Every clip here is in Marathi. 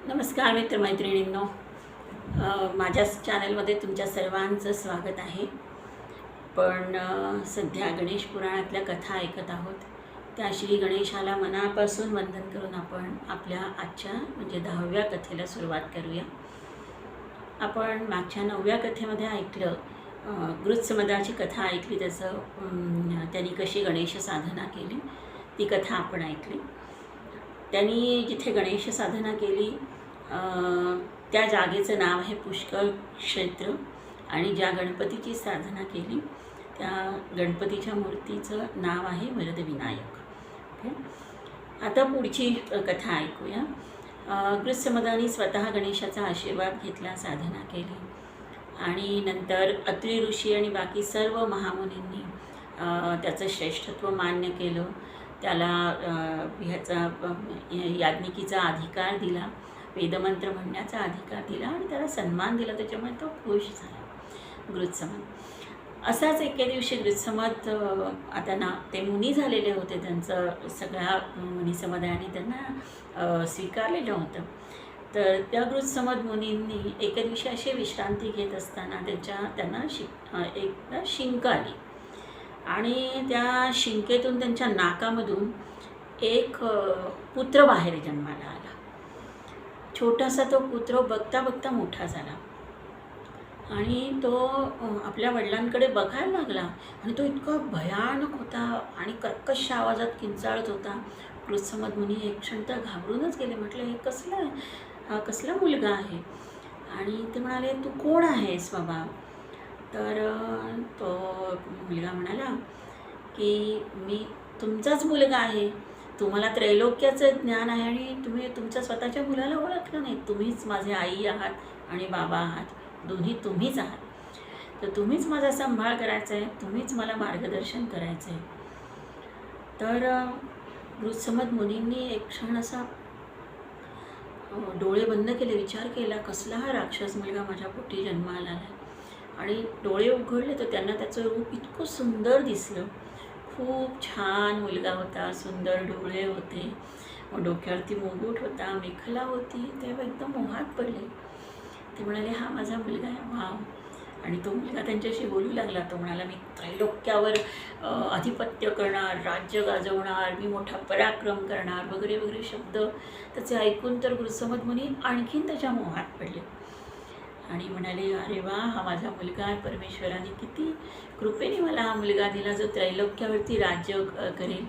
नमस्कार मित्रमैत्रिणींनो, माझ्या चॅनलमध्ये तुमच्या सर्वांचं स्वागत आहे. पण सध्या गणेश पुराणातल्या कथा ऐकत आहोत. त्या श्री गणेशाला मनापासून वंदन करून आपण आपल्या आजच्या म्हणजे 10व्या कथेला सुरुवात करूया. आपण मागच्या 9व्या कथेमध्ये ऐकलं, गृत्समदाची कथा ऐकली, त्याचं त्यांनी कशी गणेश साधना केली ती कथा आपण ऐकली. त्यांनी जिथे गणेश साधना केली त्या जागेचं नाव आहे पुष्कर क्षेत्र, आणि ज्या गणपतीची साधना केली त्या गणपतीच्या मूर्तीचं नाव आहे वरदविनायक. ओके, आता पुढची कथा ऐकूया. गृत्समदानी स्वतः गणेशाचा आशीर्वाद घेतला, साधना केली, आणि नंतर अत्री ऋषी आणि बाकी सर्व महामुनींनी त्याचं श्रेष्ठत्व मान्य केलं. त्याला ह्याचा याज्ञिकीचा अधिकार दिला, वेदमंत्र म्हणण्याचा अधिकार दिला, आणि त्याला सन्मान दिला. त्याच्यामुळे तो खुश झाला गृत्समद. असाच एके दिवशी गृत्समद आता ते मुनी झालेले होते, त्यांचं सगळ्या मुनीसमुदायाने त्यांना स्वीकारलेलं होतं. तर त्या गृत्समद मुनींनी एके दिवशी अशी विश्रांती घेत असताना त्यांना एक शिंक आली, आणि त्या शिंकेतून त्यांच्या नाकामधून एक पुत्र बाहेर जन्माला आला. छोटासा तो पुत्र बघता बघता मोठा झाला, आणि तो आपल्या वडिलांकडे बघायला लागला, आणि तो इतका भयानक होता आणि कर्कश आवाजात किंचाळत होता. गृत्समद मुनी एक क्षण तर घाबरूनच गेले. म्हटलं, हे कसला मुलगा आहे? आणि ते म्हणाले, तू कोण आहेस बाबा? तर तो मुलगा म्हणाला की मी तुमचाच मुलगा आहे. तुम्हाला त्रैलोक्याचं ज्ञान आहे, आणि तुम्ही तुमच्या स्वतःच्या मुलाला ओळखलं नाही. तुम्हीच माझे आई आहात आणि बाबा आहात, दोन्ही तुम्हीच आहात. तर तुम्हीच माझा सांभाळ करायचा आहे, तुम्हीच मला मार्गदर्शन करायचं आहे. तर गृत्समद मुनींनी एक क्षण असा डोळे बंद केले, विचार केला, कसला हा राक्षस मुलगा माझ्या पोटी जन्माला आहे. आणि डोळे उघडले तर त्यांना त्याचं रूप इतकं सुंदर दिसलं. खूप छान मुलगा होता, सुंदर डोळे होते, डोक्यावरती मुकुट होता, मेखला होती. तेव्हा एकदम मोहात पडले. ते म्हणाले, हा माझा मुलगा आहे, वाव. आणि तो मुलगा त्यांच्याशी बोलू लागला. तो म्हणाला, मी त्रैलोक्यावर अधिपत्य करणार, राज्य गाजवणार, मी मोठा पराक्रम करणार, वगैरे वगैरे शब्द त्याचे ऐकून तर गृत्समद मुनी आणखीन त्याच्या मोहात पडले, आणि म्हणाले, अरे वा, हा माझा मुलगा आहे. परमेश्वराने किती कृपेने मला हा मुलगा दिला, जो त्रैलोक्यावरती राज्य करेल.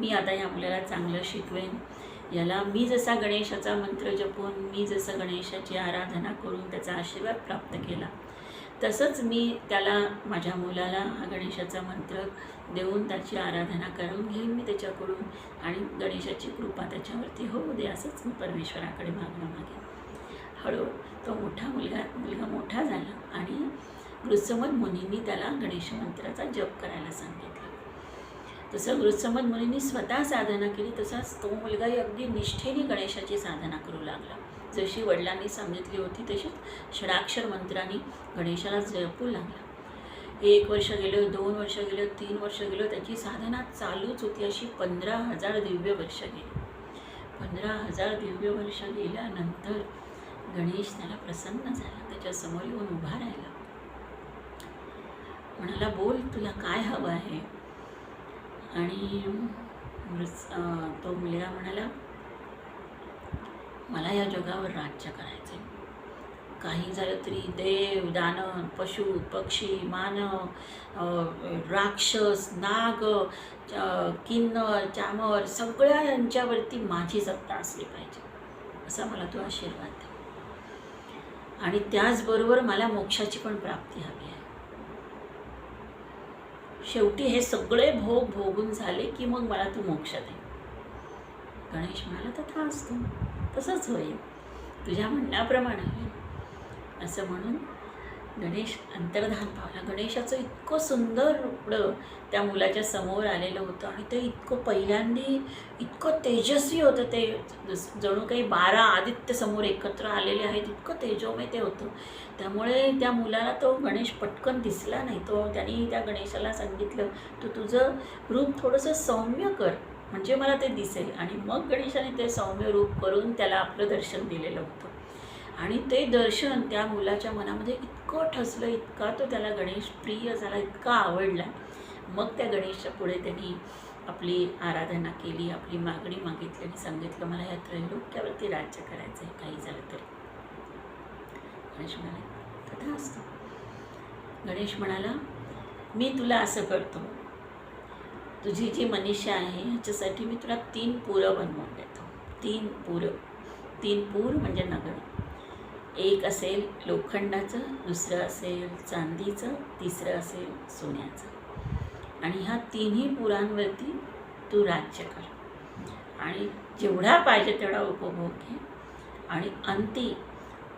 मी आता या मुलाला चांगलं शिकवेन. याला मी जसा गणेशाचा मंत्र जपून, मी जसं गणेशाची आराधना करून त्याचा आशीर्वाद प्राप्त केला, तसंच मी त्याला, माझ्या मुलाला हा गणेशाचा मंत्र देऊन त्याची आराधना करून घेईन मी त्याच्याकडून, आणि गणेशाची कृपा त्याच्यावरती होऊ दे, असंच मी परमेश्वराकडे मागणं मागेन. हळूहळू तो मुलगा मोठा झाला, आणि गृत्समद मुनींनी त्याला गणेश मंत्राचा जप करायला सांगितलं. तसं गृत्समद मुनींनी स्वतः साधना केली, तसाच तो मुलगाही अगदी निष्ठेने गणेशाची साधना करू लागला. जशी वडिलांनी सांगितली होती तशीच षडाक्षर मंत्रांनी गणेशाला जपू लागला. 1 वर्ष गेलं, 2 वर्ष गेलं, 3 वर्ष गेलं, त्याची साधना चालूच होती. अशी 15,000 दिव्य वर्ष गेली. 15,000 दिव्य वर्ष गेल्यानंतर गणेश त्याला प्रसन्न झाला. त्याच्यासमोर येऊन उभा राहिला, म्हणाला, बोल, तुला काय हवं आहे? आणि तो मुलगा म्हणाला, मला या जगावर राज्य करायचं आहे. काही झालं तरी देव, दानव, पशु, पक्षी, मानव, राक्षस, नाग, किन्नर, चामर, सगळ्या यांच्यावरती माझी सत्ता असली पाहिजे, असा मला तो आशीर्वाद दे. आणि त्याचबरोबर मला मोक्षाची पण प्राप्ती हवी आहे. शेवटी हे सगळे भोग भोगून झाले की मग मला तू मोक्ष दे. गणेश म्हणाला, तथास्तु, तसंच होईल, तुझ्या म्हणण्याप्रमाणे होईल, असं म्हणून गणेश अंतर्धान पावला. गणेशाचं इतकं सुंदर रूप त्या मुलाच्या समोर आलेलं होतं, आणि ते इतकं पहिल्यांदी इतकं तेजस्वी होतं. ते जणू काही 12 आदित्य समोर एकत्र आलेले आहेत, इतकं तेजोमय ते होतं. त्यामुळे त्या मुलाला तो गणेश पटकन दिसला नाही. त्यांनी त्या गणेशाला सांगितलं, तू तुझं रूप थोडंसं सौम्य कर, म्हणजे मला ते दिसेल. आणि मग गणेशाने ते सौम्य रूप करून त्याला आपलं दर्शन दिलेलं होतं. आणि ते दर्शन त्या मुलाच्या मनामध्ये इतकं ठसलं, इतका तो त्याला गणेश प्रिय झाला, इतका आवडला. मग त्या गणेशच्या पुढे त्यांनी आपली आराधना केली, आपली मागणी मागितली आणि सांगितलं, मला या त्रैलोक्यावरती राज्य करायचं आहे, काही झालं तरी. गणेश म्हणाले, तथास्तु. गणेश म्हणाला, मी तुला असं करतो, तुझी जी मनीषा आहे ह्याच्यासाठी मी तुला 3 पुरं बनवून देतो. 3 पूर म्हणजे नगर. एक असेल लोखंडाचं, दुसरं असेल चांदीचं, तिसरं असेल सोन्याचं. आणि ह्या 3ही पुरांवरती तू राज्य कर आणि जेवढा पाहिजे तेवढा उपभोग घे. आणि अंती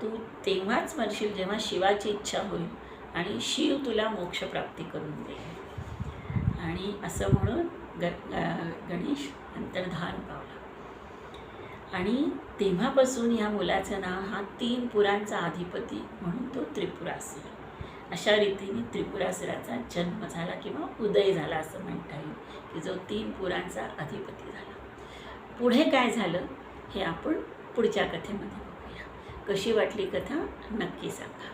तू तेव्हाच मरशील जेव्हा शिवाची इच्छा होईल आणि शिव तुला मोक्षप्राप्ती करून देईल. आणि असं म्हणून गणेश अंतर्धान पावला. आणि तेव्हापासून ह्या मुलाचं नाव हा 3 पुरांचा अधिपती म्हणून तो त्रिपुरासुर. अशा रीतीने त्रिपुरासुराचा जन्म झाला किंवा उदय झाला असं म्हणता येईल, की जो 3 पुरांचा अधिपती झाला. पुढे काय झालं हे आपण पुढच्या कथेमध्ये बघूया. कशी वाटली कथा नक्की सांगा.